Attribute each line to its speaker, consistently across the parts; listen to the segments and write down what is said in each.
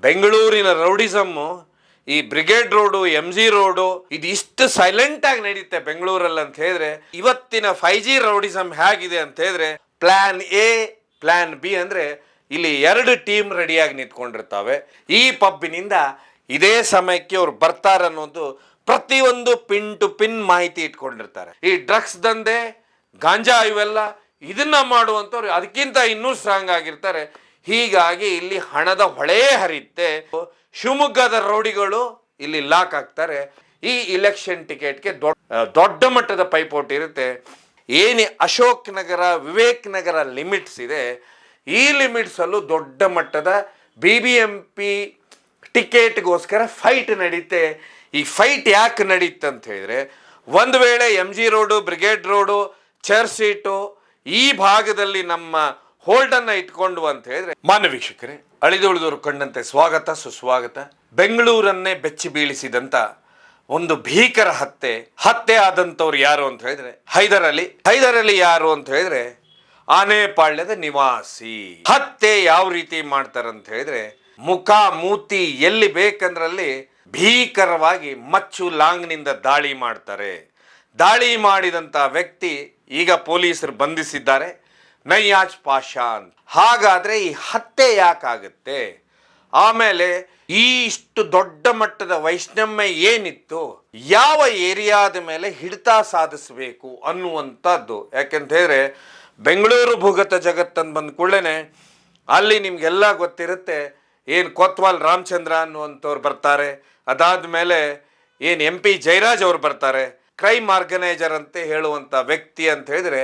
Speaker 1: ಬೆಂಗಳೂರಿನ ರೌಡಿಸಮ್ಮು ಈ brigade road MG road ಇದು ಇಷ್ಟು ಸೈಲೆಂಟ್ ಆಗಿ ನಡೀತೆ ಬೆಂಗಳೂರಲ್ಲಿ ಅಂತ ಹೇಳಿದ್ರೆ, ಇವತ್ತಿನ 5G ರೌಡಿಸಮ್ ಹೇಗಿದೆ ಅಂತ ಹೇಳಿದ್ರೆ, ಪ್ಲಾನ್ A ಪ್ಲಾನ್ B ಅಂದ್ರೆ ಇಲ್ಲಿ 2 ಟೀಮ್ ರೆಡಿಯಾಗಿ ನಿಂತ್ಕೊಂಡಿರ್ತಾವೆ. ಈ ಪಬ್ಬಿನಿಂದ ಇದೇ ಸಮಯಕ್ಕೆ ಅವ್ರು ಬರ್ತಾರೆ ಅನ್ನೋದು ಪ್ರತಿಯೊಂದು ಪಿನ್ ಟು ಪಿನ್ ಮಾಹಿತಿ ಇಟ್ಕೊಂಡಿರ್ತಾರೆ. ಈ ಡ್ರಗ್ಸ್ ದಂಧೆ, ಗಾಂಜಾ ಇವೆಲ್ಲ ಇದನ್ನ ಮಾಡುವಂಥವ್ರು ಅದಕ್ಕಿಂತ ಇನ್ನೂ ಸ್ಟ್ರಾಂಗ್ ಆಗಿರ್ತಾರೆ. ಹೀಗಾಗಿ ಇಲ್ಲಿ ಹಣದ ಹೊಳೆ ಹರಿಯುತ್ತೆ. ಶಿವಮೊಗ್ಗದ ರೌಡಿಗಳು ಇಲ್ಲಿ ಲಾಕ್ ಆಗ್ತಾರೆ. ಈ ಇಲೆಕ್ಷನ್ ಟಿಕೆಟ್ಗೆ ದೊಡ್ಡ ಮಟ್ಟದ ಪೈಪೋಟಿ ಇರುತ್ತೆ. ಏನು ಅಶೋಕ್ ನಗರ, ವಿವೇಕ್ ನಗರ ಲಿಮಿಟ್ಸ್ ಇದೆ, ಈ ಲಿಮಿಟ್ಸ್ ಅಲ್ಲೂ ದೊಡ್ಡ ಮಟ್ಟದ BBMP ಟಿಕೆಟ್ಗೋಸ್ಕರ ಫೈಟ್ ನಡೀತೆ. ಈ ಫೈಟ್ ಯಾಕೆ ನಡೀತೆ ಅಂತ ಹೇಳಿದ್ರೆ, ಒಂದು ವೇಳೆ MG road, brigade road, church street ಈ ಭಾಗದಲ್ಲಿ ನಮ್ಮ ಹೋಲ್ಡನ್ನ ಇಟ್ಕೊಂಡು ಅಂತ ಹೇಳಿದ್ರೆ, ಮಾನ್ಯ ವೀಕ್ಷಕರೇ, ಅಳಿದುಳಿದವರು ಕಂಡಂತೆ ಸ್ವಾಗತ ಸುಸ್ವಾಗತ. ಬೆಂಗಳೂರನ್ನೇ ಬೆಚ್ಚಿ ಬೀಳಿಸಿದಂತ ಒಂದು ಭೀಕರ ಹತ್ಯೆ ಆದಂಥವ್ರು ಯಾರು ಅಂತ ಹೇಳಿದ್ರೆ ಹೈದರ್ ಅಲಿ ಯಾರು ಅಂತ ಹೇಳಿದ್ರೆ ಆನೆಪಾಳ್ಯದ ನಿವಾಸಿ. ಹತ್ಯೆ ಯಾವ ರೀತಿ ಮಾಡ್ತಾರಂತ ಹೇಳಿದ್ರೆ, ಮುಖ ಮೂತಿ ಎಲ್ಲಿ ಬೇಕಂದ್ರಲ್ಲಿ ಭೀಕರವಾಗಿ ಮಚ್ಚು ಲಾಂಗ್ನಿಂದ ದಾಳಿ ಮಾಡ್ತಾರೆ. ದಾಳಿ ಮಾಡಿದಂಥ ವ್ಯಕ್ತಿ ಈಗ ಪೊಲೀಸರು ಬಂಧಿಸಿದ್ದಾರೆ, ನಯ್ಯಾಜ್ ಪಾಷಾ ಅಂತ. ಹಾಗಾದ್ರೆ ಈ ಹತ್ಯೆ ಯಾಕಾಗುತ್ತೆ? ಆಮೇಲೆ ಇಷ್ಟು ದೊಡ್ಡ ಮಟ್ಟದ ವೈಷಮ್ಯ ಏನಿತ್ತು, ಯಾವ ಏರಿಯಾದ ಮೇಲೆ ಹಿಡಿತ ಸಾಧಿಸಬೇಕು ಅನ್ನುವಂಥದ್ದು. ಯಾಕೆಂತ ಹೇಳಿದ್ರೆ ಬೆಂಗಳೂರು ಭೂಗತ ಜಗತ್ತಂದು ಬಂದ ಕೂಡಲೇ ಅಲ್ಲಿ ನಿಮ್ಗೆಲ್ಲ ಗೊತ್ತಿರುತ್ತೆ, ಏನು ಕೊತ್ವಾಲ್ ರಾಮಚಂದ್ರ ಅನ್ನುವಂಥವ್ರು ಬರ್ತಾರೆ, ಅದಾದ್ಮೇಲೆ ಏನು MP ಜಯರಾಜ್ ಅವ್ರು ಬರ್ತಾರೆ, ಕ್ರೈಮ್ ಆರ್ಗನೈಸರ್ ಅಂತ ಹೇಳುವಂಥ ವ್ಯಕ್ತಿ ಅಂತ ಹೇಳಿದ್ರೆ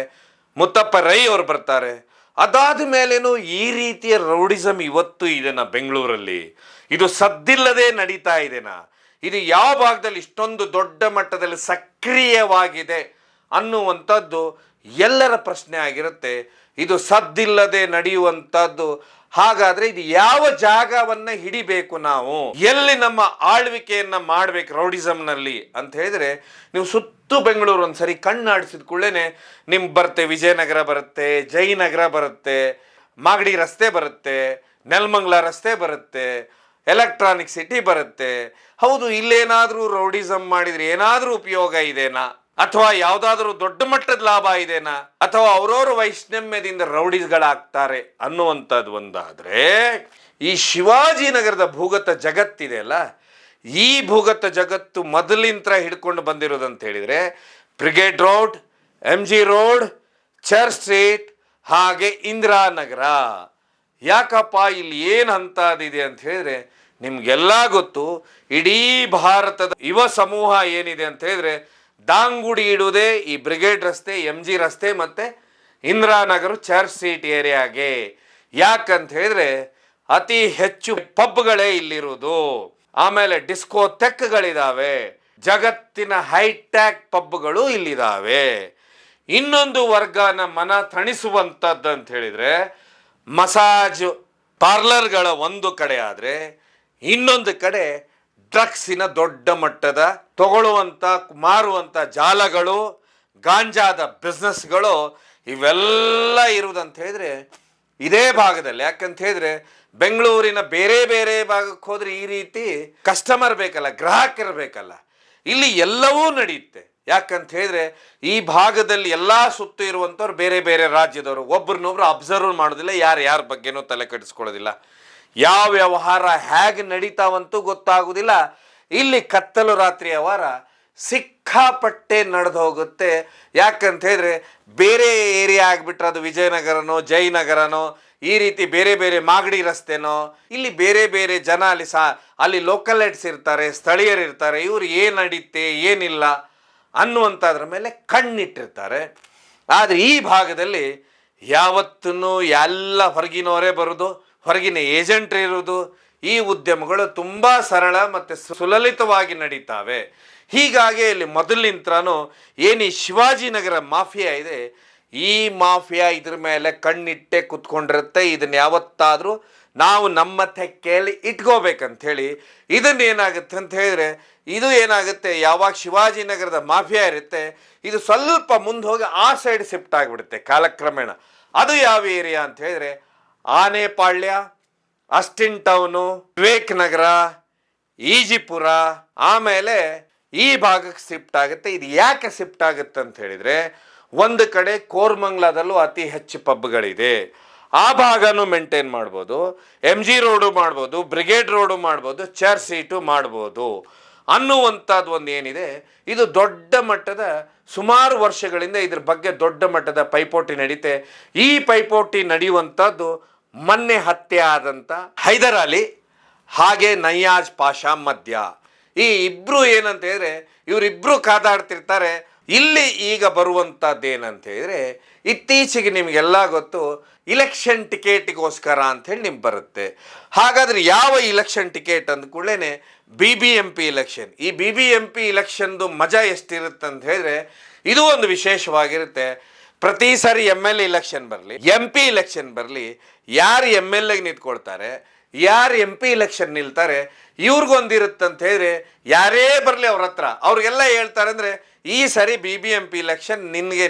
Speaker 1: ಮುತ್ತಪ್ಪ ರೈ ಅವ್ರು ಬರ್ತಾರೆ. ಅದಾದ ಮೇಲೇನು ಈ ರೀತಿಯ ರೌಡಿಸಮ್ ಇವತ್ತು ಇದೆನಾ ಬೆಂಗಳೂರಲ್ಲಿ? ಇದು ಸದ್ದಿಲ್ಲದೆ ನಡೀತಾ ಇದೆನಾ? ಇದು ಯಾವ ಭಾಗದಲ್ಲಿ ಇಷ್ಟೊಂದು ದೊಡ್ಡ ಮಟ್ಟದಲ್ಲಿ ಸಕ್ರಿಯವಾಗಿದೆ ಅನ್ನುವಂಥದ್ದು ಎಲ್ಲರ ಪ್ರಶ್ನೆ ಆಗಿರುತ್ತೆ. ಇದು ಸದ್ದಿಲ್ಲದೆ ನಡೆಯುವಂಥದ್ದು. ಹಾಗಾದ್ರೆ ಇದು ಯಾವ ಜಾಗವನ್ನ ಹಿಡಿಬೇಕು ನಾವು, ಎಲ್ಲಿ ನಮ್ಮ ಆಳ್ವಿಕೆಯನ್ನ ಮಾಡ್ಬೇಕು ರೌಡಿಸಮ್ನಲ್ಲಿ ಅಂತ ಹೇಳಿದ್ರೆ, ನೀವು ಸುತ್ತು ಬೆಂಗಳೂರು ಒಂದ್ಸರಿ ಕಣ್ಣಾಡಿಸಿದ ಕೂಡಲೇ ನಿಮ್ಗೆ ಬರುತ್ತೆ, ವಿಜಯನಗರ ಬರುತ್ತೆ, ಜಯನಗರ ಬರುತ್ತೆ, ಮಾಗಡಿ ರಸ್ತೆ ಬರುತ್ತೆ, ನೆಲಮಂಗಲ ರಸ್ತೆ ಬರುತ್ತೆ, ಎಲೆಕ್ಟ್ರಾನಿಕ್ ಸಿಟಿ ಬರುತ್ತೆ. ಹೌದು, ಇಲ್ಲೇನಾದ್ರೂ ರೌಡಿಸಮ್ ಮಾಡಿದ್ರೆ ಏನಾದ್ರೂ ಉಪಯೋಗ ಇದೆನಾ, ಅಥವಾ ಯಾವ್ದಾದ್ರು ದೊಡ್ಡ ಮಟ್ಟದ ಲಾಭ ಇದೆನಾ, ಅಥವಾ ಅವರವರ ವೈಷಮ್ಯದಿಂದ ರೌಡಿಸ್ಗಳಾಗ್ತಾರೆ ಅನ್ನುವಂಥದ್ದು ಒಂದಾದ್ರೆ, ಈ ಶಿವಾಜಿನಗರದ ಭೂಗತ ಜಗತ್ತಿದೆಯಲ್ಲ, ಈ ಭೂಗತ ಜಗತ್ತು ಮೊದಲಿಂತ್ರ ಹಿಡ್ಕೊಂಡು ಬಂದಿರೋದಂತ ಹೇಳಿದ್ರೆ brigade road, MG road, church street, ಹಾಗೆ ಇಂದಿರಾನಗರ. ಯಾಕಪ್ಪ ಇಲ್ಲಿ ಏನು ಅಂತದಿದೆ ಅಂತ ಹೇಳಿದ್ರೆ, ನಿಮ್ಗೆಲ್ಲ ಗೊತ್ತು, ಇಡೀ ಭಾರತದ ಯುವ ಸಮೂಹ ಏನಿದೆ ಅಂತ ಹೇಳಿದ್ರೆ ದಾಂಗುಡಿ ಇಡುವುದೇ ಈ ಬ್ರಿಗೇಡ್ ರಸ್ತೆ, MG ರಸ್ತೆ ಮತ್ತೆ ಇಂದಿರಾನಗರ ಚರ್ಚ್ ಸ್ಟ್ರೀಟ್ ಏರಿಯಾಗೆ. ಯಾಕಂತ ಹೇಳಿದ್ರೆ ಅತಿ ಹೆಚ್ಚು ಪಬ್ಗಳೇ ಇಲ್ಲಿರುವುದು, ಆಮೇಲೆ ಡಿಸ್ಕೋಥೆಕ್ಗಳಿದಾವೆ, ಜಗತ್ತಿನ ಹೈಟ್ಯಾಕ್ ಪಬ್ಗಳು ಇಲ್ಲಿದಾವೆ. ಇನ್ನೊಂದು ವರ್ಗನ ಮನ ತಣಿಸುವಂಥದ್ದು ಅಂತ ಹೇಳಿದ್ರೆ ಮಸಾಜ್ ಪಾರ್ಲರ್ಗಳ ಒಂದು ಕಡೆ ಆದ್ರೆ, ಇನ್ನೊಂದು ಕಡೆ ಡ್ರಗ್ಸಿನ ದೊಡ್ಡ ಮಟ್ಟದ ತಗೊಳ್ಳುವಂಥ ಮಾರುವಂಥ ಜಾಲಗಳು, ಗಾಂಜಾದ ಬಿಸ್ನೆಸ್ಗಳು ಇವೆಲ್ಲ ಇರುವುದಂತ ಹೇಳಿದ್ರೆ ಇದೇ ಭಾಗದಲ್ಲಿ. ಯಾಕಂತ ಹೇಳಿದ್ರೆ ಬೆಂಗಳೂರಿನ ಬೇರೆ ಬೇರೆ ಭಾಗಕ್ಕೆ ಹೋದ್ರೆ ಈ ರೀತಿ ಕಸ್ಟಮರ್ ಬೇಕಲ್ಲ, ಗ್ರಾಹಕರು ಇಲ್ಲಿ ಎಲ್ಲವೂ ನಡೆಯುತ್ತೆ. ಯಾಕಂತ ಹೇಳಿದ್ರೆ ಈ ಭಾಗದಲ್ಲಿ ಎಲ್ಲ ಸುತ್ತು ಇರುವಂಥವ್ರು ಬೇರೆ ಬೇರೆ ರಾಜ್ಯದವರು, ಒಬ್ರನ್ನೊಬ್ರು ಅಬ್ಸರ್ವ್ ಮಾಡೋದಿಲ್ಲ, ಯಾರ ಬಗ್ಗೆನೂ ತಲೆ ಕೆಡಿಸ್ಕೊಳ್ಳೋದಿಲ್ಲ, ಯಾವ ವ್ಯವಹಾರ ಹೇಗೆ ನಡೀತಾವಂತೂ ಗೊತ್ತಾಗುವುದಿಲ್ಲ. ಇಲ್ಲಿ ಕತ್ತಲು ರಾತ್ರಿಯ ವಾರ ಸಿಕ್ಕಾಪಟ್ಟೆ ನಡೆದು ಹೋಗುತ್ತೆ. ಯಾಕಂತ ಹೇಳಿದ್ರೆ ಬೇರೆ ಏರಿಯಾ ಆಗಿಬಿಟ್ರೆ ಅದು ವಿಜಯನಗರನೋ ಜಯನಗರನೋ ಈ ರೀತಿ ಬೇರೆ ಬೇರೆ ಮಾಗಡಿ ರಸ್ತೆನೋ, ಇಲ್ಲಿ ಬೇರೆ ಬೇರೆ ಜನ ಅಲ್ಲಿ ಲೋಕಲೈಟ್ಸ್ ಇರ್ತಾರೆ, ಸ್ಥಳೀಯರು ಇರ್ತಾರೆ, ಇವ್ರು ಏನು ನಡೀತೆ ಏನಿಲ್ಲ ಅನ್ನುವಂಥದ್ರ ಮೇಲೆ ಕಣ್ಣಿಟ್ಟಿರ್ತಾರೆ. ಆದರೆ ಈ ಭಾಗದಲ್ಲಿ ಯಾವತ್ತೂ ಎಲ್ಲ ಹೊರಗಿನವರೇ ಬರೋದು, ಹೊರಗಿನ ಏಜೆಂಟ್ ಇರುವುದು. ಈ ಉದ್ಯಮಗಳು ತುಂಬ ಸರಳ ಮತ್ತು ಸುಲಲಿತವಾಗಿ ನಡೀತಾವೆ. ಹೀಗಾಗಿ ಇಲ್ಲಿ ಮೊದಲಿನಿಂತ್ರನೂ ಏನು ಈ ಶಿವಾಜಿನಗರ ಮಾಫಿಯಾ ಇದೆ, ಈ ಮಾಫಿಯಾ ಇದ್ರ ಮೇಲೆ ಕಣ್ಣಿಟ್ಟೆ ಕುತ್ಕೊಂಡಿರುತ್ತೆ. ಇದನ್ನ ಯಾವತ್ತಾದರೂ ನಾವು ನಮ್ಮ ತೆಕ್ಕೆಯಲ್ಲಿ ಇಟ್ಕೋಬೇಕಂಥೇಳಿ ಇದನ್ನೇನಾಗುತ್ತೆ ಅಂತ ಹೇಳಿದ್ರೆ, ಇದು ಏನಾಗುತ್ತೆ, ಯಾವಾಗ ಶಿವಾಜಿನಗರದ ಮಾಫಿಯಾ ಇರುತ್ತೆ ಇದು ಸ್ವಲ್ಪ ಮುಂದೆ ಹೋಗಿ ಆ ಸೈಡ್ ಶಿಫ್ಟ್ ಆಗಿಬಿಡುತ್ತೆ ಕಾಲಕ್ರಮೇಣ. ಅದು ಯಾವ ಏರಿಯಾ ಅಂತ ಹೇಳಿದ್ರೆ ಆನೆಪಾಳ್ಯ, ಅಸ್ಟಿನ್ ಟೌನು, ವಿವೇಕ್ ನಗರ, ಈಜಿಪುರ, ಆಮೇಲೆ ಈ ಭಾಗಕ್ಕೆ ಶಿಫ್ಟ್ ಆಗುತ್ತೆ. ಇದು ಯಾಕೆ ಶಿಫ್ಟ್ ಆಗುತ್ತೆ ಅಂತ ಹೇಳಿದ್ರೆ, ಒಂದು ಕಡೆ ಕೋರ್ಮಂಗ್ಲಾದಲ್ಲೂ ಅತಿ ಹೆಚ್ಚು ಪಬ್ಗಳಿದೆ, ಆ ಭಾಗನೂ ಮೇಂಟೈನ್ ಮಾಡ್ಬೋದು, MG ರೋಡು ಮಾಡ್ಬೋದು, ಬ್ರಿಗೇಡ್ ರೋಡು ಮಾಡ್ಬೋದು, ಚರ್ಚ್ ಸೀಟು ಮಾಡ್ಬೋದು ಅನ್ನುವಂಥದ್ದು ಒಂದು ಏನಿದೆ. ಇದು ದೊಡ್ಡ ಮಟ್ಟದ ಸುಮಾರು ವರ್ಷಗಳಿಂದ ಇದ್ರ ಬಗ್ಗೆ ದೊಡ್ಡ ಮಟ್ಟದ ಪೈಪೋಟಿ ನಡೀತೆ. ಈ ಪೈಪೋಟಿ ನಡೆಯುವಂಥದ್ದು ಮೊನ್ನೆ ಹತ್ಯೆ ಆದಂಥ ಹೈದರ್ ಅಲಿ ಹಾಗೆ ನಯ್ಯಾಜ್ ಪಾಷಾ ಮಧ್ಯ. ಈ ಇಬ್ರು ಏನಂತ ಹೇಳಿದ್ರೆ, ಇವರಿಬ್ರು ಕಾದಾಡ್ತಿರ್ತಾರೆ. ಇಲ್ಲಿ ಈಗ ಬರುವಂಥದ್ದು ಏನಂತ ಹೇಳಿದ್ರೆ, ಇತ್ತೀಚೆಗೆ ನಿಮಗೆಲ್ಲ ಗೊತ್ತು ಇಲೆಕ್ಷನ್ ಟಿಕೆಟ್ಗೋಸ್ಕರ ಅಂಥೇಳಿ ನಿಮ್ಗೆ ಬರುತ್ತೆ. ಹಾಗಾದ್ರೆ ಯಾವ ಇಲೆಕ್ಷನ್ ಟಿಕೆಟ್ ಅಂದ ಕೂಡಲೇ BBMP ಇಲೆಕ್ಷನ್. ಈ BBMP ಇಲೆಕ್ಷನ್ದು ಮಜಾ ಎಷ್ಟಿರುತ್ತೆ ಅಂತ ಹೇಳಿದ್ರೆ, ಇದು ಒಂದು ವಿಶೇಷವಾಗಿರುತ್ತೆ. ಪ್ರತಿ ಸಾರಿ MLA ಇಲೆಕ್ಷನ್ ಬರಲಿ, MP ಇಲೆಕ್ಷನ್ ಬರಲಿ, ಯಾರು MLAಗೆ ನಿಂತ್ಕೊಳ್ತಾರೆ, ಯಾರು MP ಇಲೆಕ್ಷನ್ ನಿಲ್ತಾರೆ, ಇವ್ರಿಗೊಂದಿರುತ್ತಂತ ಹೇಳಿದ್ರೆ, ಯಾರೇ ಬರಲಿ ಅವ್ರ ಹತ್ರ ಅವ್ರಿಗೆಲ್ಲ ಹೇಳ್ತಾರೆ ಅಂದರೆ, ಈ ಸರಿ BBMP ಇಲೆಕ್ಷನ್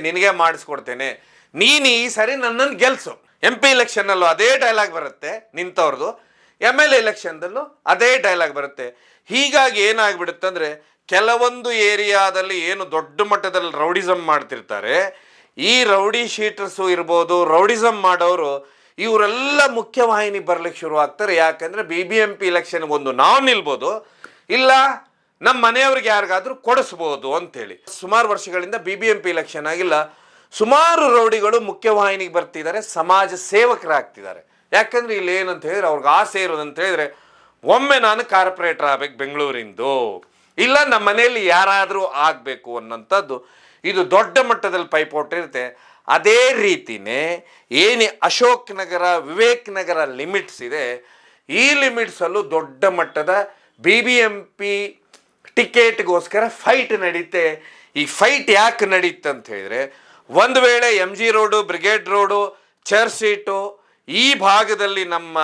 Speaker 1: ನಿನಗೆ ಮಾಡಿಸ್ಕೊಡ್ತೇನೆ, ನೀನು ಈ ಸರಿ ನನ್ನನ್ನು ಗೆಲ್ಸು. MP ಇಲೆಕ್ಷನ್ನಲ್ಲೂ ಅದೇ ಡೈಲಾಗ್ ಬರುತ್ತೆ ನಿಂತವ್ರದ್ದು, MLA ಇಲೆಕ್ಷನ್ದಲ್ಲೂ ಅದೇ ಡೈಲಾಗ್ ಬರುತ್ತೆ. ಹೀಗಾಗಿ ಏನಾಗ್ಬಿಡುತ್ತೆ ಅಂದರೆ, ಕೆಲವೊಂದು ಏರಿಯಾದಲ್ಲಿ ಏನು ದೊಡ್ಡ ಮಟ್ಟದಲ್ಲಿ ರೌಡಿಸಮ್ ಮಾಡ್ತಿರ್ತಾರೆ, ಈ ರೌಡಿ ಶೀಟರ್ಸು ಇರ್ಬೋದು, ರೌಡಿಸಮ್ ಮಾಡೋರು ಇವರೆಲ್ಲ ಮುಖ್ಯವಾಹಿನಿ ಬರ್ಲಿಕ್ಕೆ ಶುರು ಆಗ್ತಾರೆ. ಯಾಕಂದರೆ BBMP ಇಲೆಕ್ಷನ್ಗೆ ಒಂದು ನಾವು ನಿಲ್ಬೋದು, ಇಲ್ಲ ನಮ್ಮ ಮನೆಯವ್ರಿಗೆ ಯಾರಿಗಾದ್ರೂ ಕೊಡಿಸ್ಬೋದು ಅಂಥೇಳಿ. ಸುಮಾರು ವರ್ಷಗಳಿಂದ BBMP ಇಲೆಕ್ಷನ್ ಆಗಿಲ್ಲ, ಸುಮಾರು ರೌಡಿಗಳು ಮುಖ್ಯವಾಹಿನಿಗೆ ಬರ್ತಿದ್ದಾರೆ, ಸಮಾಜ ಸೇವಕರಾಗ್ತಿದ್ದಾರೆ. ಯಾಕಂದರೆ ಇಲ್ಲಿ ಏನಂತ ಹೇಳಿದ್ರೆ, ಅವ್ರಿಗೆ ಆಸೆ ಇರೋದಂತ ಹೇಳಿದ್ರೆ, ಒಮ್ಮೆ ನಾನು ಕಾರ್ಪೊರೇಟರ್ ಆಗಬೇಕು ಬೆಂಗಳೂರಿಂದು, ಇಲ್ಲ ನಮ್ಮ ಮನೆಯಲ್ಲಿ ಯಾರಾದರೂ ಆಗಬೇಕು ಅನ್ನೋಂಥದ್ದು. ಇದು ದೊಡ್ಡ ಮಟ್ಟದಲ್ಲಿ ಪೈಪೋಟಿ ಇರುತ್ತೆ. ಅದೇ ರೀತಿಯೇ ಏನು ಅಶೋಕ್ ನಗರ, ವಿವೇಕ್ ನಗರ ಲಿಮಿಟ್ಸ್ ಇದೆ, ಈ ಲಿಮಿಟ್ಸಲ್ಲೂ ದೊಡ್ಡ ಮಟ್ಟದ BBMP ಟಿಕೆಟ್ಗೋಸ್ಕರ ಫೈಟ್ ನಡೀತೆ. ಈ ಫೈಟ್ ಯಾಕೆ ನಡೀತೆ ಅಂತ ಹೇಳಿದ್ರೆ, ಒಂದು ವೇಳೆ MG road, brigade road, church seat ಈ ಭಾಗದಲ್ಲಿ ನಮ್ಮ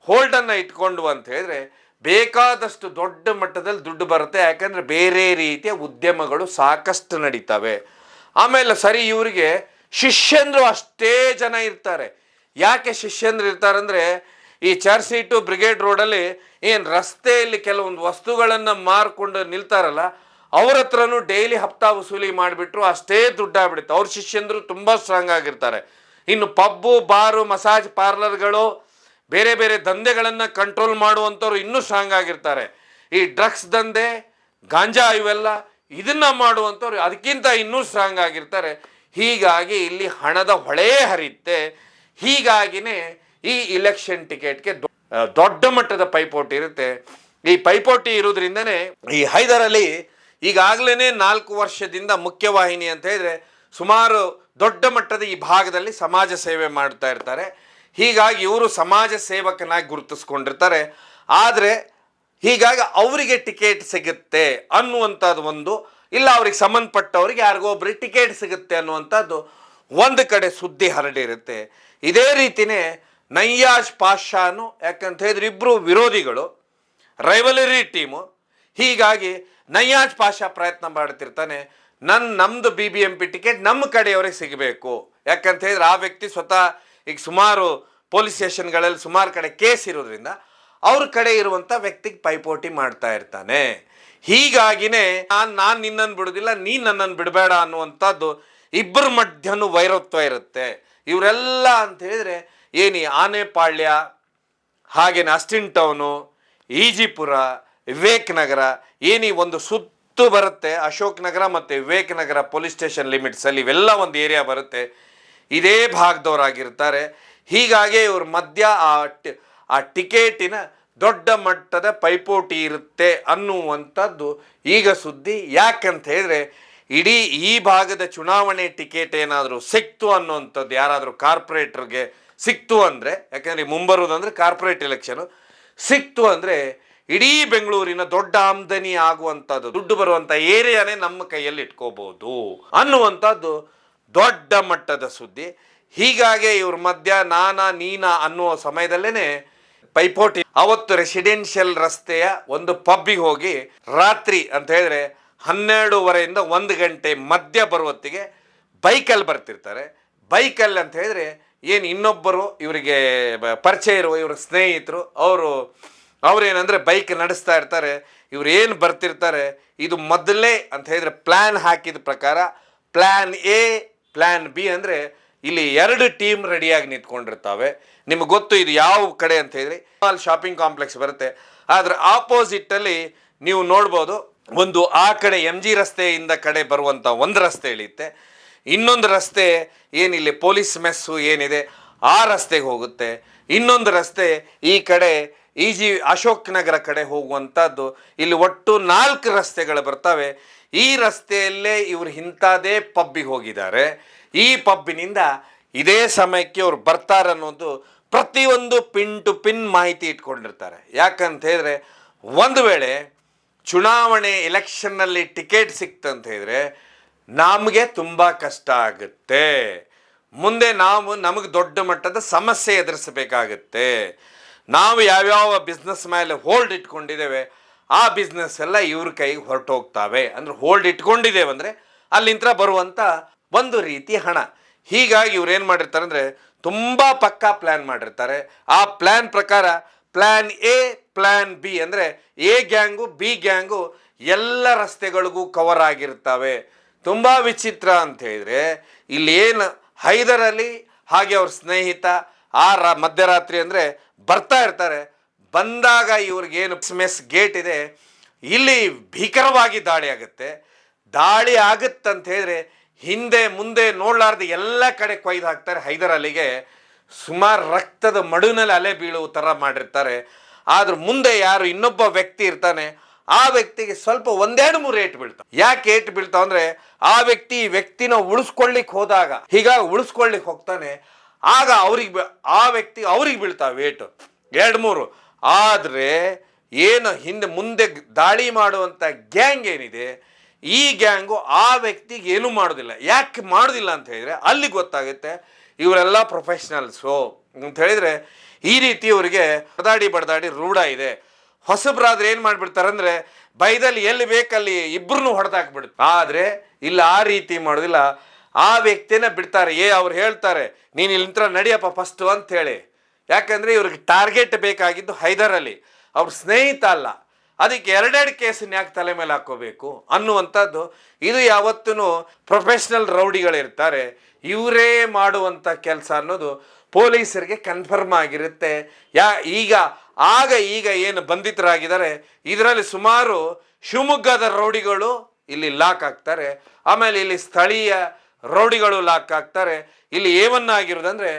Speaker 1: ಹೋಲ್ಡನ್ನು ಇಟ್ಕೊಂಡು ಅಂತ ಹೇಳಿದ್ರೆ ಬೇಕಾದಷ್ಟು ದೊಡ್ಡ ಮಟ್ಟದಲ್ಲಿ ದುಡ್ಡು ಬರುತ್ತೆ. ಯಾಕಂದರೆ ಬೇರೆ ರೀತಿಯ ಉದ್ಯಮಗಳು ಸಾಕಷ್ಟು ನಡೀತವೆ. ಆಮೇಲೆ ಸರಿ, ಇವರಿಗೆ ಶಿಷ್ಯಂದ್ರು ಅಷ್ಟೇ ಜನ ಇರ್ತಾರೆ. ಯಾಕೆ ಶಿಷ್ಯಂದ್ರು ಇರ್ತಾರೆ ಅಂದರೆ, ಈ ಚರ್ಚ್ ಸೀಟು, ಬ್ರಿಗೇಡ್ ರೋಡಲ್ಲಿ ಏನು ರಸ್ತೆಯಲ್ಲಿ ಕೆಲವೊಂದು ವಸ್ತುಗಳನ್ನು ಮಾರ್ಕೊಂಡು ನಿಲ್ತಾರಲ್ಲ, ಅವ್ರ ಹತ್ರನೂ ಡೈಲಿ ಹಪ್ತಾ ವಸೂಲಿ ಮಾಡಿಬಿಟ್ರು ಅಷ್ಟೇ ದುಡ್ಡಾಗ್ಬಿಡುತ್ತೆ. ಅವ್ರ ಶಿಷ್ಯಂದ್ರು ತುಂಬ ಸ್ಟ್ರಾಂಗ್ ಆಗಿರ್ತಾರೆ. ಇನ್ನು ಪಬ್ಬು, ಬಾರು, ಮಸಾಜ್ ಪಾರ್ಲರ್ಗಳು, ಬೇರೆ ಬೇರೆ ದಂಧೆಗಳನ್ನು ಕಂಟ್ರೋಲ್ ಮಾಡುವಂಥವ್ರು ಇನ್ನೂ ಸ್ಟ್ರಾಂಗ್ ಆಗಿರ್ತಾರೆ. ಈ ಡ್ರಗ್ಸ್ ದಂಧೆ, ಗಾಂಜಾ ಇವೆಲ್ಲ ಇದನ್ನು ಮಾಡುವಂಥವ್ರು ಅದಕ್ಕಿಂತ ಇನ್ನೂ ಸ್ಟ್ರಾಂಗ್ ಆಗಿರ್ತಾರೆ. ಹೀಗಾಗಿ ಇಲ್ಲಿ ಹಣದ ಹೊಳೆ ಹರಿಯುತ್ತೆ. ಹೀಗಾಗಿನೇ ಈ ಇಲೆಕ್ಷನ್ ಟಿಕೆಟ್ಗೆ ದೊಡ್ಡ ಮಟ್ಟದ ಪೈಪೋಟಿ ಇರುತ್ತೆ. ಈ ಪೈಪೋಟಿ ಇರೋದ್ರಿಂದನೇ ಈ ಹೈದರ್ ಅಲಿ ಈಗಾಗಲೇ 4 ವರ್ಷದಿಂದ ಮುಖ್ಯವಾಹಿನಿ ಅಂತ ಹೇಳಿದ್ರೆ ಸುಮಾರು ದೊಡ್ಡ ಮಟ್ಟದ ಈ ಭಾಗದಲ್ಲಿ ಸಮಾಜ ಸೇವೆ ಮಾಡ್ತಾ ಇರ್ತಾರೆ. ಹೀಗಾಗಿ ಇವರು ಸಮಾಜ ಸೇವಕನಾಗಿ ಗುರುತಿಸ್ಕೊಂಡಿರ್ತಾರೆ. ಆದರೆ ಹೀಗಾಗಿ ಅವರಿಗೆ ಟಿಕೆಟ್ ಸಿಗುತ್ತೆ ಅನ್ನುವಂಥದ್ದು ಒಂದು, ಇಲ್ಲ ಅವ್ರಿಗೆ ಸಂಬಂಧಪಟ್ಟವ್ರಿಗೆ ಯಾರಿಗೋ ಒಬ್ರಿಗೆ ಟಿಕೆಟ್ ಸಿಗುತ್ತೆ ಅನ್ನುವಂಥದ್ದು ಒಂದು ಕಡೆ ಸುದ್ದಿ ಹರಡಿರುತ್ತೆ. ಇದೇ ರೀತಿಯೇ ನಯ್ಯಾಜ್ ಪಾಷಾನು, ಯಾಕಂತ ಹೇಳಿದ್ರೆ ಇಬ್ಬರು ವಿರೋಧಿಗಳು, ರೈವಲರಿ ಟೀಮು. ಹೀಗಾಗಿ ನಯ್ಯಾಜ್ ಪಾಷಾ ಪ್ರಯತ್ನ ಮಾಡ್ತಿರ್ತಾನೆ, ನಮ್ಮದು BBMP ಟಿಕೆಟ್ ನಮ್ಮ ಕಡೆಯವರಿಗೆ ಸಿಗಬೇಕು. ಯಾಕಂತ ಹೇಳಿದ್ರೆ ಆ ವ್ಯಕ್ತಿ ಸ್ವತಃ ಈಗ ಸುಮಾರು ಪೊಲೀಸ್ ಸ್ಟೇಷನ್ಗಳಲ್ಲಿ ಸುಮಾರು ಕಡೆ ಕೇಸ್ ಇರೋದ್ರಿಂದ ಅವ್ರ ಕಡೆ ಇರುವಂಥ ವ್ಯಕ್ತಿಗೆ ಪೈಪೋಟಿ ಮಾಡ್ತಾ ಇರ್ತಾನೆ. ಹೀಗಾಗಿನೇ ನಾನು ನಿನ್ನನ್ನು ಬಿಡೋದಿಲ್ಲ, ನೀನು ನನ್ನನ್ನು ಬಿಡಬೇಡ ಅನ್ನುವಂಥದ್ದು ಇಬ್ಬರ ಮಧ್ಯನೂ ವೈರತ್ವ ಇರುತ್ತೆ. ಇವರೆಲ್ಲ ಅಂತ ಹೇಳಿದ್ರೆ ಏನು ಆನೆಪಾಳ್ಯ, ಹಾಗೇನೆ ಅಸ್ಟಿನ್ ಟೌನು, ಈಜಿಪುರ, ವಿವೇಕ್ ನಗರ, ಏನು ಒಂದು ಸುತ್ತು ಬರುತ್ತೆ, ಅಶೋಕ್ ನಗರ ಮತ್ತು ವಿವೇಕ್ ನಗರ ಪೊಲೀಸ್ ಸ್ಟೇಷನ್ ಲಿಮಿಟ್ಸಲ್ಲಿ ಇವೆಲ್ಲ ಒಂದು ಏರಿಯಾ ಬರುತ್ತೆ, ಇದೇ ಭಾಗದವರಾಗಿರ್ತಾರೆ. ಹೀಗಾಗಿ ಇವ್ರ ಮಧ್ಯ ಆ ಟಿಕೆಟಿನ ದೊಡ್ಡ ಮಟ್ಟದ ಪೈಪೋಟಿ ಇರುತ್ತೆ ಅನ್ನುವಂಥದ್ದು ಈಗ ಸುದ್ದಿ. ಯಾಕಂತ ಹೇಳಿದ್ರೆ ಇಡೀ ಈ ಭಾಗದ ಚುನಾವಣೆ ಟಿಕೆಟ್ ಏನಾದರೂ ಸಿಕ್ತು ಅನ್ನುವಂಥದ್ದು, ಯಾರಾದರೂ ಕಾರ್ಪೊರೇಟರ್ಗೆ ಸಿಕ್ತು ಅಂದರೆ, ಯಾಕಂದರೆ ಮುಂಬರುವುದಂದರೆ ಕಾರ್ಪೊರೇಟ್ ಎಲೆಕ್ಷನು, ಸಿಕ್ತು ಅಂದರೆ ಇಡೀ ಬೆಂಗಳೂರಿನ ದೊಡ್ಡ ಆಮದನಿ ಆಗುವಂಥದ್ದು, ದುಡ್ಡು ಬರುವಂಥ ಏರಿಯಾನೇ ನಮ್ಮ ಕೈಯಲ್ಲಿ ಇಟ್ಕೋಬೋದು ಅನ್ನುವಂಥದ್ದು ದೊಡ್ಡ ಮಟ್ಟದ ಸುದ್ದಿ. ಹೀಗಾಗಿ ಇವ್ರ ಮಧ್ಯ ನೀನಾ ಅನ್ನುವ ಸಮಯದಲ್ಲೇ ಪೈಪೋಟಿ. ಅವತ್ತು ರೆಸಿಡೆನ್ಷಿಯಲ್ ರಸ್ತೆಯ ಒಂದು ಪಬ್ಬಿಗೆ ಹೋಗಿ ರಾತ್ರಿ ಅಂತ ಹೇಳಿದ್ರೆ 12:30 1 ಗಂಟೆ ಮಧ್ಯ ಬರುವತ್ತಿಗೆ ಬೈಕಲ್ಲಿ ಬರ್ತಿರ್ತಾರೆ. ಬೈಕಲ್ಲಿ ಅಂತ ಹೇಳಿದ್ರೆ ಏನು ಇನ್ನೊಬ್ಬರು ಇವರಿಗೆ ಪರಿಚಯ ಇರುವ ಇವ್ರ ಸ್ನೇಹಿತರು ಅವ್ರೇನಂದರೆ ಬೈಕ್ ನಡೆಸ್ತಾ ಇರ್ತಾರೆ, ಇವ್ರು ಏನು ಬರ್ತಿರ್ತಾರೆ, ಇದು ಮೊದಲೇ ಅಂತ ಹೇಳಿದ್ರೆ ಪ್ಲ್ಯಾನ್ ಹಾಕಿದ ಪ್ರಕಾರ ಪ್ಲ್ಯಾನ್ ಎ ಪ್ಲ್ಯಾನ್ ಬಿ ಅಂದರೆ ಇಲ್ಲಿ 2 ಟೀಮ್ ರೆಡಿಯಾಗಿ ನಿಂತ್ಕೊಂಡಿರ್ತಾವೆ. ನಿಮಗೆ ಗೊತ್ತು ಇದು ಯಾವ ಕಡೆ ಅಂತ ಹೇಳಿದ್ರೆ ಅಲ್ಲಿ ಶಾಪಿಂಗ್ ಕಾಂಪ್ಲೆಕ್ಸ್ ಬರುತ್ತೆ, ಆದರೆ ಆಪೋಸಿಟ್ಟಲ್ಲಿ ನೀವು ನೋಡ್ಬೋದು ಒಂದು ಆ ಕಡೆ MG ರಸ್ತೆಯಿಂದ ಕಡೆ ಬರುವಂಥ ಒಂದು ರಸ್ತೆ ಇಳಿಯುತ್ತೆ, ಇನ್ನೊಂದು ರಸ್ತೆ ಏನಿಲ್ಲಿ ಪೊಲೀಸ್ ಮೆಸ್ಸು ಏನಿದೆ ಆ ರಸ್ತೆಗೆ ಹೋಗುತ್ತೆ, ಇನ್ನೊಂದು ರಸ್ತೆ ಈ ಕಡೆ ಅಶೋಕ್ ನಗರ ಕಡೆ ಹೋಗುವಂಥದ್ದು. ಇಲ್ಲಿ ಒಟ್ಟು 4 ರಸ್ತೆಗಳು ಬರ್ತವೆ. ಈ ರಸ್ತೆಯಲ್ಲೇ ಇವರು ಇಂಥದೇ ಪಬ್ಬಿಗೆ ಹೋಗಿದ್ದಾರೆ. ಈ ಪಬ್ಬಿನಿಂದ ಇದೇ ಸಮಯಕ್ಕೆ ಅವ್ರು ಬರ್ತಾರನ್ನೋದು ಪ್ರತಿಯೊಂದು ಪಿನ್ ಟು ಪಿನ್ ಮಾಹಿತಿ ಇಟ್ಕೊಂಡಿರ್ತಾರೆ. ಯಾಕಂತ ಹೇಳಿದ್ರೆ ಒಂದು ವೇಳೆ ಚುನಾವಣೆ ಎಲೆಕ್ಷನ್ನಲ್ಲಿ ಟಿಕೆಟ್ ಸಿಕ್ತಂತ ಹೇಳಿದ್ರೆ ನಮಗೆ ತುಂಬ ಕಷ್ಟ ಆಗುತ್ತೆ, ಮುಂದೆ ನಮಗೆ ದೊಡ್ಡ ಮಟ್ಟದ ಸಮಸ್ಯೆ ಎದುರಿಸಬೇಕಾಗತ್ತೆ. ನಾವು ಯಾವ್ಯಾವ ಬಿಸ್ನೆಸ್ ಮೇಲೆ ಹೋಲ್ಡ್ ಇಟ್ಕೊಂಡಿದ್ದೇವೆ ಆ ಬಿಸ್ನೆಸ್ ಎಲ್ಲ ಇವ್ರ ಕೈಗೆ ಹೊರಟೋಗ್ತಾವೆ. ಅಂದರೆ ಹೋಲ್ಡ್ ಇಟ್ಕೊಂಡಿದ್ದೇವೆ ಅಂದರೆ ಅಲ್ಲಿಂದ ಬರುವಂಥ ಒಂದು ರೀತಿ ಹಣ. ಹೀಗಾಗಿ ಇವ್ರು ಏನು ಮಾಡಿರ್ತಾರೆ ಅಂದರೆ ತುಂಬ ಪಕ್ಕಾ ಪ್ಲ್ಯಾನ್ ಮಾಡಿರ್ತಾರೆ. ಆ ಪ್ಲ್ಯಾನ್ ಪ್ರಕಾರ ಪ್ಲ್ಯಾನ್ ಎ ಪ್ಲ್ಯಾನ್ ಬಿ ಅಂದರೆ ಎ ಗ್ಯಾಂಗು ಬಿ ಗ್ಯಾಂಗು ಎಲ್ಲ ರಸ್ತೆಗಳಿಗೂ ಕವರ್ ಆಗಿರ್ತವೆ. ತುಂಬ ವಿಚಿತ್ರ ಅಂತ ಹೇಳಿದರೆ ಇಲ್ಲಿ ಏನು ಹೈದರಲ್ಲಿ ಹಾಗೆ ಅವ್ರ ಸ್ನೇಹಿತ ಮಧ್ಯರಾತ್ರಿ ಅಂದರೆ ಬರ್ತಾ ಇರ್ತಾರೆ. ಬಂದಾಗ ಇವ್ರಿಗೇನು ಮೆಸ್ ಗೇಟ್ ಇದೆ ಇಲ್ಲಿ ಭೀಕರವಾಗಿ ದಾಳಿ ಆಗುತ್ತೆ. ದಾಳಿ ಆಗುತ್ತಂತ ಹೇಳಿದ್ರೆ ಹಿಂದೆ ಮುಂದೆ ನೋಡಲಾರ್ದು ಎಲ್ಲ ಕಡೆ ಕೊಯ್ದು ಹಾಕ್ತಾರೆ. ಹೈದರಾಲಿಗೆ ಸುಮಾರು ರಕ್ತದ ಮಡುನಲ್ಲಿ ಅಲೆ ಬೀಳುವ ಥರ ಮಾಡಿರ್ತಾರೆ. ಆದ್ರೆ ಮುಂದೆ ಯಾರು ಇನ್ನೊಬ್ಬ ವ್ಯಕ್ತಿ ಇರ್ತಾನೆ ಆ ವ್ಯಕ್ತಿಗೆ ಸ್ವಲ್ಪ 1-2-3 ಏಟು ಬೀಳ್ತಾವೆ. ಯಾಕೆ ಏಟು ಬೀಳ್ತಾವ ಅಂದರೆ ಆ ವ್ಯಕ್ತಿನ ಉಳಿಸ್ಕೊಳ್ಳಿಕ್ಕೆ ಹೋದಾಗ ಹೀಗಾಗಿ ಉಳಿಸ್ಕೊಳ್ಳಿಕ್ಕೆ ಹೋಗ್ತಾನೆ, ಆಗ ಅವ್ರಿಗೆ ಬೀಳ್ತಾವೆ ಏಟು 2-3. ಆದರೆ ಏನು ಹಿಂದೆ ಮುಂದೆ ದಾಳಿ ಮಾಡುವಂಥ ಗ್ಯಾಂಗ್ ಏನಿದೆ ಈ ಗ್ಯಾಂಗು ಆ ವ್ಯಕ್ತಿಗೆ ಏನೂ ಮಾಡೋದಿಲ್ಲ. ಯಾಕೆ ಮಾಡೋದಿಲ್ಲ ಅಂತ ಹೇಳಿದರೆ ಅಲ್ಲಿ ಗೊತ್ತಾಗುತ್ತೆ ಇವರೆಲ್ಲ ಪ್ರೊಫೆಷ್ನಲ್ಸು ಅಂತ ಹೇಳಿದರೆ ಈ ರೀತಿ ಇವರಿಗೆ ಬಡದಾಡಿ ರೂಢ ಇದೆ. ಹೊಸಬ್ರಾದ್ರೆ ಏನು ಮಾಡಿಬಿಡ್ತಾರೆ ಅಂದರೆ ಬೈದಲ್ಲಿ ಎಲ್ಲಿ ಬೇಕಲ್ಲಿ ಇಬ್ಬರನ್ನೂ ಹೊಡೆದಾಕ್ಬಿಡುತ್ತೆ. ಆದರೆ ಇಲ್ಲ ಆ ರೀತಿ ಮಾಡೋದಿಲ್ಲ, ಆ ವ್ಯಕ್ತಿನ ಬಿಡ್ತಾರೆ. ಅವ್ರು ಹೇಳ್ತಾರೆ ನೀನು ಇಲ್ಲಿಂದ ನಡಿಯಪ್ಪ ಫಸ್ಟು ಅಂತ ಹೇಳಿ. ಯಾಕಂದರೆ ಇವ್ರಿಗೆ ಟಾರ್ಗೆಟ್ ಬೇಕಾಗಿದ್ದು ಹೈದರಲ್ಲಿ, ಅವ್ರ ಸ್ನೇಹಿತ ಅಲ್ಲ. ಅದಕ್ಕೆ 2 ಕೇಸನ್ನ ಯಾಕೆ ತಲೆ ಮೇಲೆ ಹಾಕೋಬೇಕು ಅನ್ನುವಂಥದ್ದು. ಇದು ಯಾವತ್ತೂ ಪ್ರೊಫೆಷ್ನಲ್ ರೌಡಿಗಳಿರ್ತಾರೆ, ಇವರೇ ಮಾಡುವಂಥ ಕೆಲಸ ಅನ್ನೋದು ಪೊಲೀಸರಿಗೆ ಕನ್ಫರ್ಮ್ ಆಗಿರುತ್ತೆ. ಈಗ ಏನು ಬಂಧಿತರಾಗಿದ್ದಾರೆ ಇದರಲ್ಲಿ ಸುಮಾರು ಶಿವಮೊಗ್ಗದ ರೌಡಿಗಳು ಇಲ್ಲಿ ಲಾಕ್ ಆಗ್ತಾರೆ, ಆಮೇಲೆ ಇಲ್ಲಿ ಸ್ಥಳೀಯ ರೌಡಿಗಳು ಲಾಕ್ ಆಗ್ತಾರೆ. ಇಲ್ಲಿ ಏವನ್ನಾಗಿರೋದಂದರೆ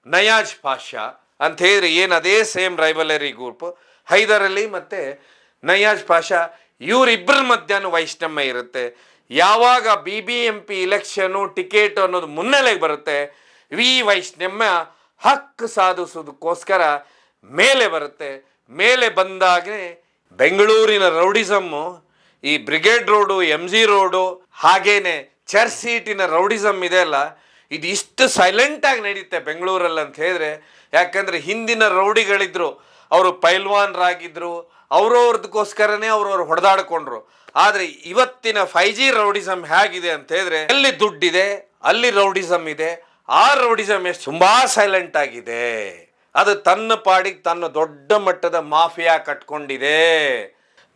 Speaker 1: ನಯಾಜ್ ಪಾಷಾ ಅಂತ ಹೇಳಿದ್ರೆ ಏನು ಅದೇ ಸೇಮ್ ರೈವಲರಿ ಗ್ರೂಪ್ ಹೈದರಲ್ಲಿ ಮತ್ತು ನಯಾಜ್ ಪಾಷಾ ಇವರಿಬ್ಬರ ಮಧ್ಯಾಹ್ನ ವೈಷಮ್ಯ ಇರುತ್ತೆ. ಯಾವಾಗ BBMP ಇಲೆಕ್ಷನು ಟಿಕೆಟ್ ಅನ್ನೋದು ಮುನ್ನೆಲೆಗೆ ಬರುತ್ತೆ ಈ ವೈಷಮ್ಯ ಹಕ್ಕು ಸಾಧಿಸೋದಕ್ಕೋಸ್ಕರ ಮೇಲೆ ಬರುತ್ತೆ. ಮೇಲೆ ಬಂದಾಗಲೇ ಬೆಂಗಳೂರಿನ ರೌಡಿಸಮ್ಮು ಈ ಬ್ರಿಗೇಡ್ ರೋಡು MG ರೋಡು ಹಾಗೇನೆ ಚರ್ಚ್ ಸೀಟಿನ ರೌಡಿಸಮ್ ಇದೆಯಲ್ಲ ಇದು ಇಷ್ಟು ಸೈಲೆಂಟಾಗಿ ನಡೆಯುತ್ತೆ ಬೆಂಗಳೂರಲ್ಲಿ ಅಂತ ಹೇಳಿದ್ರೆ. ಯಾಕಂದರೆ ಹಿಂದಿನ ರೌಡಿಗಳಿದ್ರು, ಅವರು ಪೈಲ್ವಾನ್ರಾಗಿದ್ದರು, ಅವ್ರವ್ರದಕ್ಕೋಸ್ಕರನೇ ಅವ್ರವ್ರು ಹೊಡೆದಾಡ್ಕೊಂಡ್ರು. ಆದರೆ ಇವತ್ತಿನ 5G ರೌಡಿಸಮ್ ಹೇಗಿದೆ ಅಂತ ಹೇಳಿದ್ರೆ ಎಲ್ಲಿ ದುಡ್ಡಿದೆ ಅಲ್ಲಿ ರೌಡಿಸಮ್ ಇದೆ. ಆ ರೌಡಿಸಮ್ ಎಷ್ಟು ತುಂಬ ಸೈಲೆಂಟ್ ಆಗಿದೆ, ಅದು ತನ್ನ ಪಾಡಿಗೆ ತನ್ನ ದೊಡ್ಡ ಮಟ್ಟದ ಮಾಫಿಯಾ ಕಟ್ಕೊಂಡಿದೆ.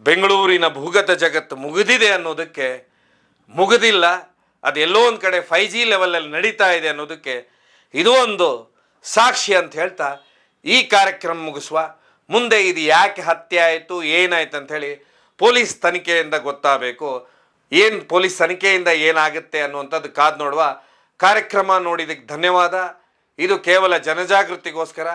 Speaker 1: ಬೆಂಗಳೂರಿನ ಭೂಗತ ಜಗತ್ತು ಮುಗಿದಿದೆ ಅನ್ನೋದಕ್ಕೆ ಮುಗಿದಿಲ್ಲ, ಅದೆಲ್ಲೋ ಒಂದು ಕಡೆ 5G ಲೆವೆಲಲ್ಲಿ ನಡೀತಾ ಇದೆ ಅನ್ನೋದಕ್ಕೆ ಇದು ಒಂದು ಸಾಕ್ಷಿ ಅಂತ ಹೇಳ್ತಾ ಈ ಕಾರ್ಯಕ್ರಮ ಮುಗಿಸುವ. ಮುಂದೆ ಇದು ಯಾಕೆ ಹತ್ಯೆ ಆಯಿತು ಏನಾಯ್ತು ಅಂಥೇಳಿ ಪೊಲೀಸ್ ತನಿಖೆಯಿಂದ ಗೊತ್ತಾಗಬೇಕು. ಏನು ಪೊಲೀಸ್ ತನಿಖೆಯಿಂದ ಏನಾಗುತ್ತೆ ಅನ್ನುವಂಥದ್ದು ಕಾದು ನೋಡುವ. ಕಾರ್ಯಕ್ರಮ ನೋಡಿದ್ದಕ್ಕೆ ಧನ್ಯವಾದ. ಇದು ಕೇವಲ ಜನಜಾಗೃತಿಗೋಸ್ಕರ.